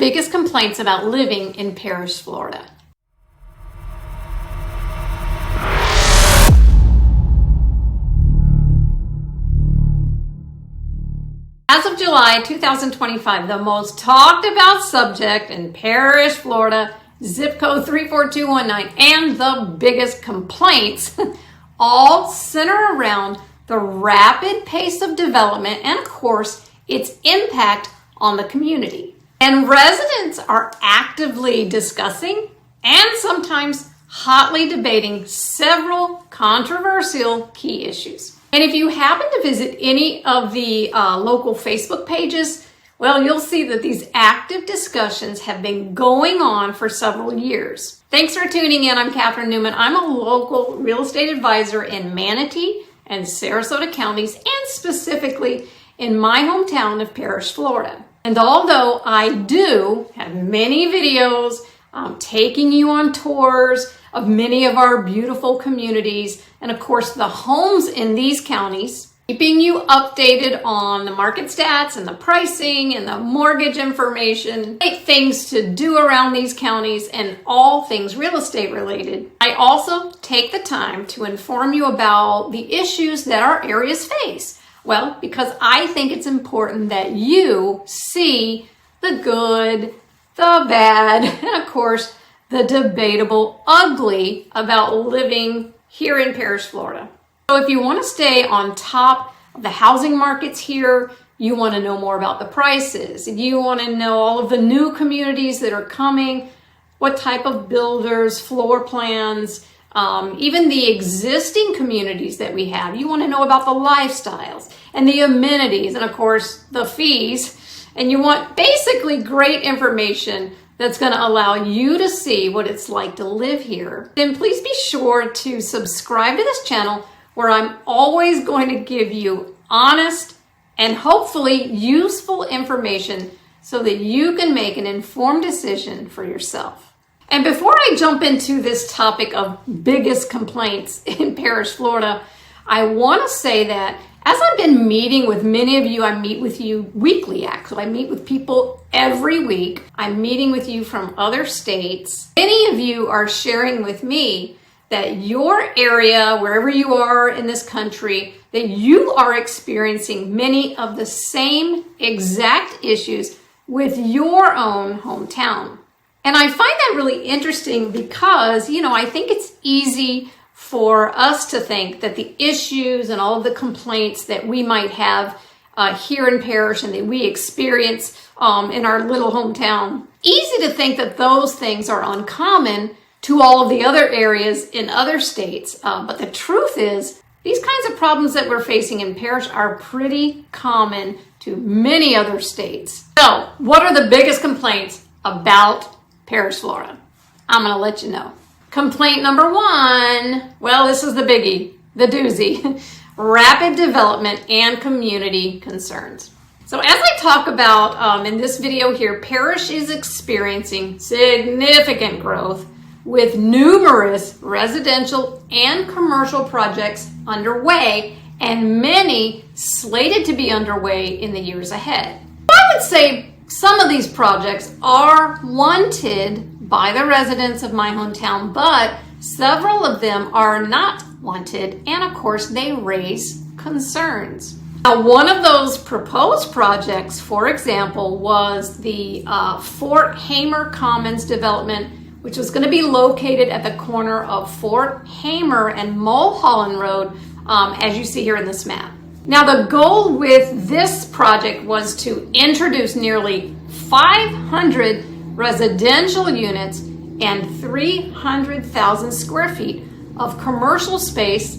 biggest complaints about living in Parrish, Florida? As of July 2025, the most talked about subject in Parrish, Florida, zip code 34219, and the biggest complaints all center around the rapid pace of development and, of course, its impact on the community. And residents are actively discussing and sometimes hotly debating several controversial key issues. And if you happen to visit any of the local Facebook pages, well, you'll see that these active discussions have been going on for several years. Thanks for tuning in. I'm Catherine Newman. I'm a local real estate advisor in Manatee and Sarasota counties, and specifically in my hometown of Parrish, Florida. And although I do have many videos taking you on tours of many of our beautiful communities, and of course the homes in these counties, keeping you updated on the market stats and the pricing and the mortgage information, things to do around these counties and all things real estate related. I also take the time to inform you about the issues that our areas face. Well, because I think it's important that you see the good, the bad, and of course, the debatable ugly about living here in Parrish, Florida. So if you want to stay on top of the housing markets here, you want to know more about the prices, you want to know all of the new communities that are coming, what type of builders, floor plans, even the existing communities that we have. You want to know about the lifestyles and the amenities and of course the fees. And you want basically great information that's going to allow you to see what it's like to live here. Then please be sure to subscribe to this channel, where I'm always going to give you honest and hopefully useful information so that you can make an informed decision for yourself. And before I jump into this topic of biggest complaints in Parrish, Florida, I want to say that as I've been meeting with many of you, I meet with you weekly actually. I meet with people every week. I'm meeting with you from other states. Many of you are sharing with me that your area, wherever you are in this country, that you are experiencing many of the same exact issues with your own hometown. And I find that really interesting because, I think it's easy for us to think that the issues and all of the complaints that we might have here in Parrish and that we experience in our little hometown, easy to think that those things are uncommon to all of the other areas in other states. But the truth is, these kinds of problems that we're facing in Parrish are pretty common to many other states. So, what are the biggest complaints about Parrish, Florida? I'm going to let you know. Complaint number one, well, this is the biggie, the doozy, rapid development and community concerns. So as I talk about in this video here, Parrish is experiencing significant growth with numerous residential and commercial projects underway and many slated to be underway in the years ahead. I would say some of these projects are wanted by the residents of my hometown, but several of them are not wanted, and of course they raise concerns. Now, one of those proposed projects, for example, was the Fort Hamer Commons development, which was going to be located at the corner of Fort Hamer and Mulholland Road, as you see here in this map. Now, the goal with this project was to introduce nearly 500 residential units and 300,000 square feet of commercial space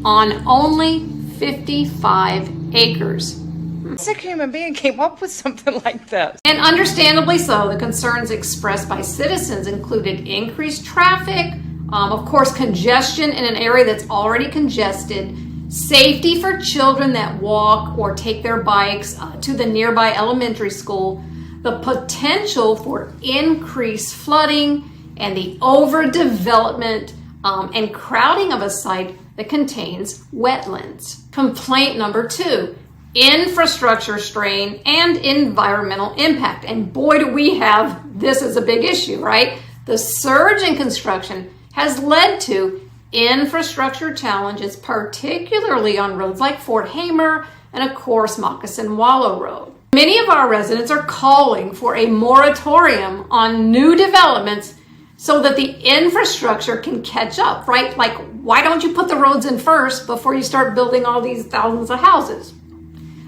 on only 55 acres. A sick human being came up with something like this. And understandably so, the concerns expressed by citizens included increased traffic, of course, congestion in an area that's already congested, safety for children that walk or take their bikes to the nearby elementary school, the potential for increased flooding, and the overdevelopment and crowding of a site that contains wetlands. Complaint number two, infrastructure strain, and environmental impact. And boy, do we have this as a big issue, right? The surge in construction has led to infrastructure challenges, particularly on roads like Fort Hamer and, of course, Moccasin Wallow Road. Many of our residents are calling for a moratorium on new developments so that the infrastructure can catch up, right? Like, why don't you put the roads in first before you start building all these thousands of houses?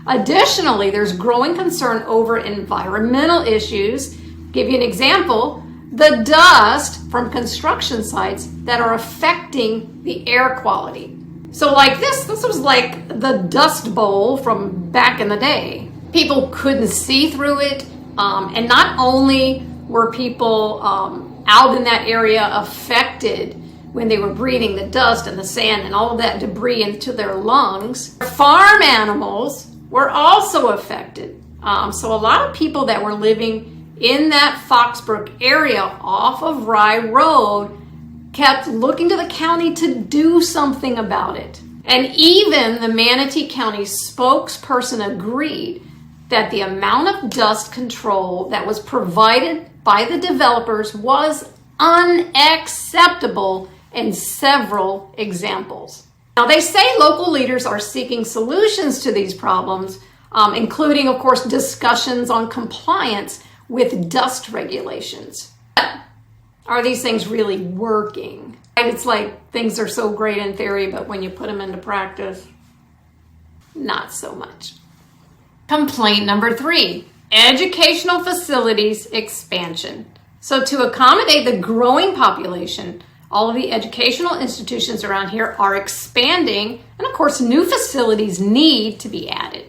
Additionally, there's growing concern over environmental issues. Give you an example, the dust from construction sites that are affecting the air quality. So like this was like the Dust Bowl from back in the day. People couldn't see through it, and not only were people out in that area affected when they were breathing the dust and the sand and all of that debris into their lungs, farm animals were also affected. So a lot of people that were living in that Foxbrook area off of Rye Road kept looking to the county to do something about it. And even the Manatee County spokesperson agreed that the amount of dust control that was provided by the developers was unacceptable in several examples. Now, they say local leaders are seeking solutions to these problems, including, of course, discussions on compliance with dust regulations. But are these things really working? It's like things are so great in theory, but when you put them into practice, not so much. Complaint number 3, educational facilities expansion. So to accommodate the growing population, all of the educational institutions around here are expanding, and of course, new facilities need to be added.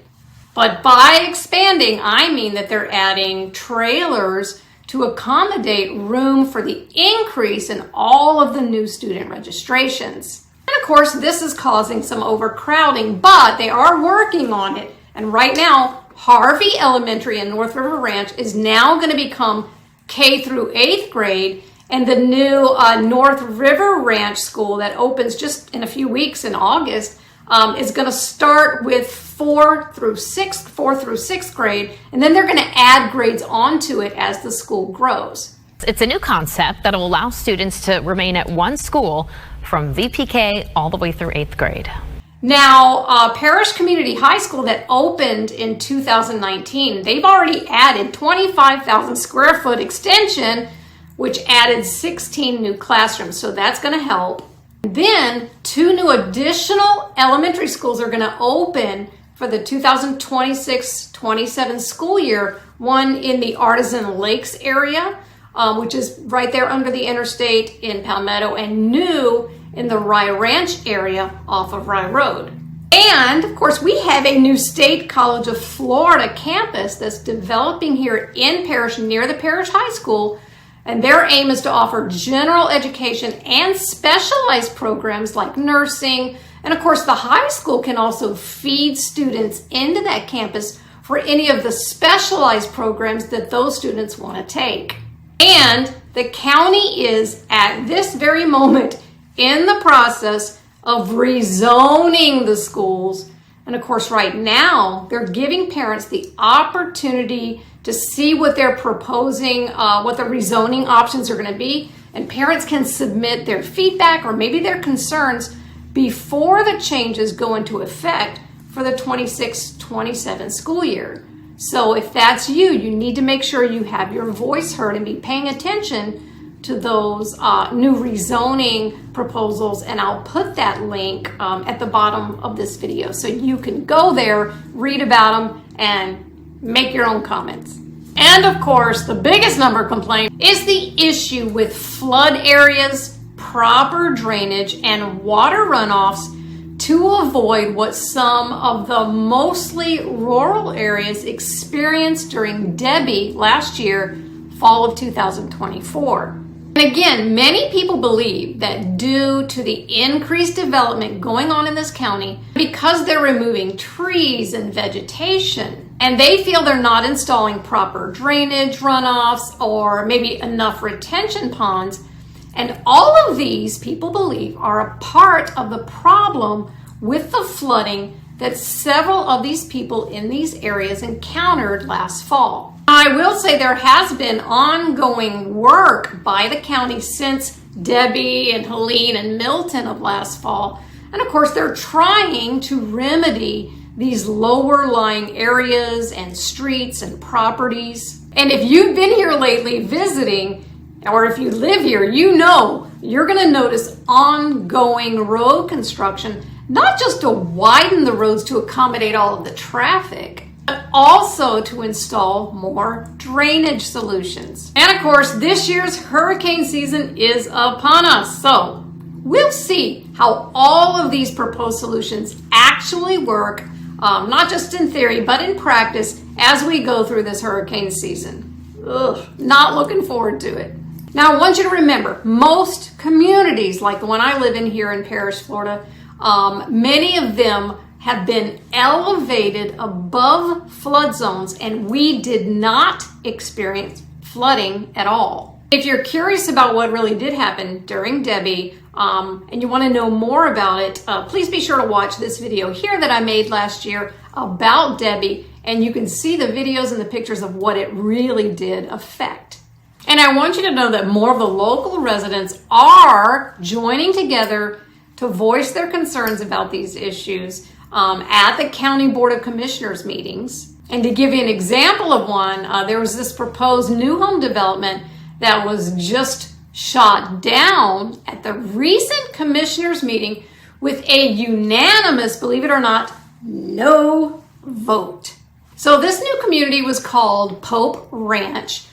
But by expanding, I mean that they're adding trailers to accommodate room for the increase in all of the new student registrations. And of course, this is causing some overcrowding, but they are working on it. And right now, Harvey Elementary in North River Ranch is now going to become K through 8th grade, and the new North River Ranch School that opens just in a few weeks in August is going to start with 4th through 6th grade, and then they're going to add grades onto it as the school grows. It's a new concept that will allow students to remain at one school from VPK all the way through 8th grade. Now, Parrish Community High School that opened in 2019, they've already added 25,000 square foot extension, which added 16 new classrooms, so that's going to help. Then 2 new additional elementary schools are going to open for the 2026-27 school year, one in the Artisan Lakes area, which is right there under the interstate in Palmetto, and new in the Rye Ranch area off of Rye Road. And of course, we have a new State College of Florida campus that's developing here in Parrish near the Parrish High School. And their aim is to offer general education and specialized programs like nursing. And of course, the high school can also feed students into that campus for any of the specialized programs that those students want to take. And the county is at this very moment in the process of rezoning the schools. And of course, right now, they're giving parents the opportunity to see what they're proposing, what the rezoning options are going to be. And parents can submit their feedback or maybe their concerns before the changes go into effect for the 26-27 school year. So if that's you, you need to make sure you have your voice heard and be paying attention to those new rezoning proposals, and I'll put that link at the bottom of this video so you can go there, read about them, and make your own comments. And of course, the biggest number complaint is the issue with flood areas, proper drainage, and water runoffs to avoid what some of the mostly rural areas experienced during Debbie last year, fall of 2024. And again, many people believe that due to the increased development going on in this county, because they're removing trees and vegetation, and they feel they're not installing proper drainage runoffs or maybe enough retention ponds, and all of these people believe are a part of the problem with the flooding that several of these people in these areas encountered last fall. I will say there has been ongoing work by the county since Debbie and Helene and Milton of last fall. And of course, they're trying to remedy these lower lying areas and streets and properties. And if you've been here lately visiting, or if you live here, you know you're going to notice ongoing road construction, not just to widen the roads to accommodate all of the traffic, but also to install more drainage solutions. And of course, this year's hurricane season is upon us. So we'll see how all of these proposed solutions actually work, not just in theory, but in practice as we go through this hurricane season. Not looking forward to it. Now, I want you to remember, most communities, like the one I live in here in Parrish, Florida, many of them have been elevated above flood zones, and we did not experience flooding at all. If you're curious about what really did happen during Debbie, and you want to know more about it, please be sure to watch this video here that I made last year about Debbie, and you can see the videos and the pictures of what it really did affect. And I want you to know that more of the local residents are joining together to voice their concerns about these issues at the County Board of Commissioners meetings. And to give you an example of one, there was this proposed new home development that was just shot down at the recent commissioners meeting with a unanimous, believe it or not, no vote. So this new community was called Pope Ranch,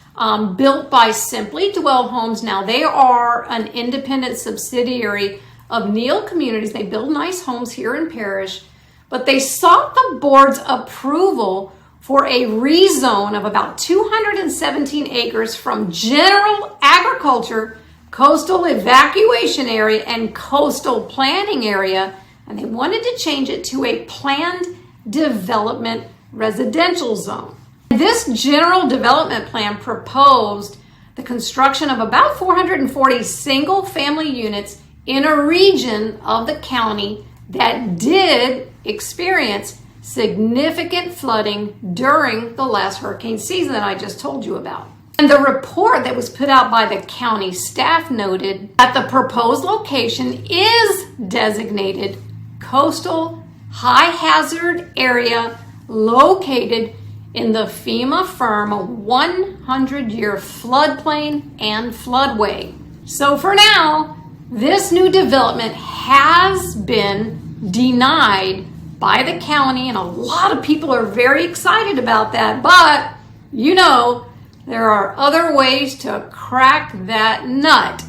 built by Simply Dwell Homes. Now they are an independent subsidiary of Neal Communities. They build nice homes here in Parrish, but they sought the board's approval for a rezone of about 217 acres from general agriculture, coastal evacuation area, and coastal planning area, and they wanted to change it to a planned development residential zone. This general development plan proposed the construction of about 440 single-family units in a region of the county that did experience significant flooding during the last hurricane season that I just told you about. And the report that was put out by the county staff noted that the proposed location is designated coastal high hazard area located in the FEMA firm 100-year floodplain and floodway. So for now, this new development has been denied by the county, and a lot of people are very excited about that, but you know, there are other ways to crack that nut.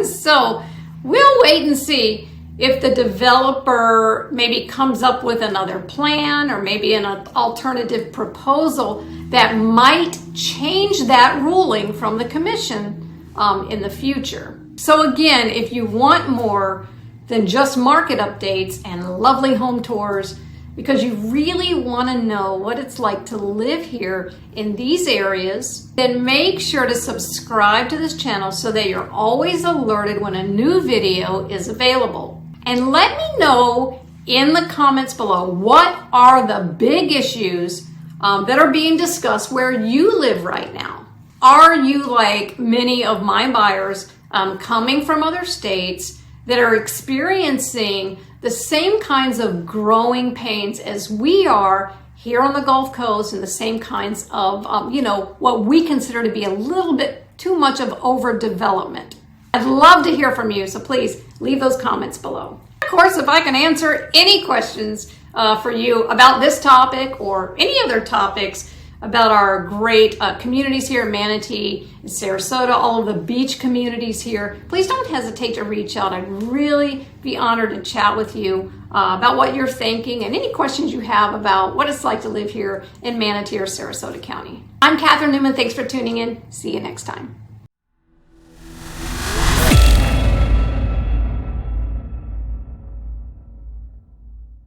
So we'll wait and see if the developer maybe comes up with another plan or maybe an alternative proposal that might change that ruling from the commission in the future. So again, if you want more than just market updates and lovely home tours, because you really want to know what it's like to live here in these areas, then make sure to subscribe to this channel so that you're always alerted when a new video is available. And let me know in the comments below, what are the big issues that are being discussed where you live right now? Are you like many of my buyers coming from other states that are experiencing the same kinds of growing pains as we are here on the Gulf Coast, and the same kinds of, what we consider to be a little bit too much of overdevelopment? I'd love to hear from you, so please leave those comments below. Of course, if I can answer any questions for you about this topic or any other topics about our great communities here in Manatee, in Sarasota, all of the beach communities here, please don't hesitate to reach out. I'd really be honored to chat with you about what you're thinking and any questions you have about what it's like to live here in Manatee or Sarasota County. I'm Catherine Newman. Thanks for tuning in. See you next time.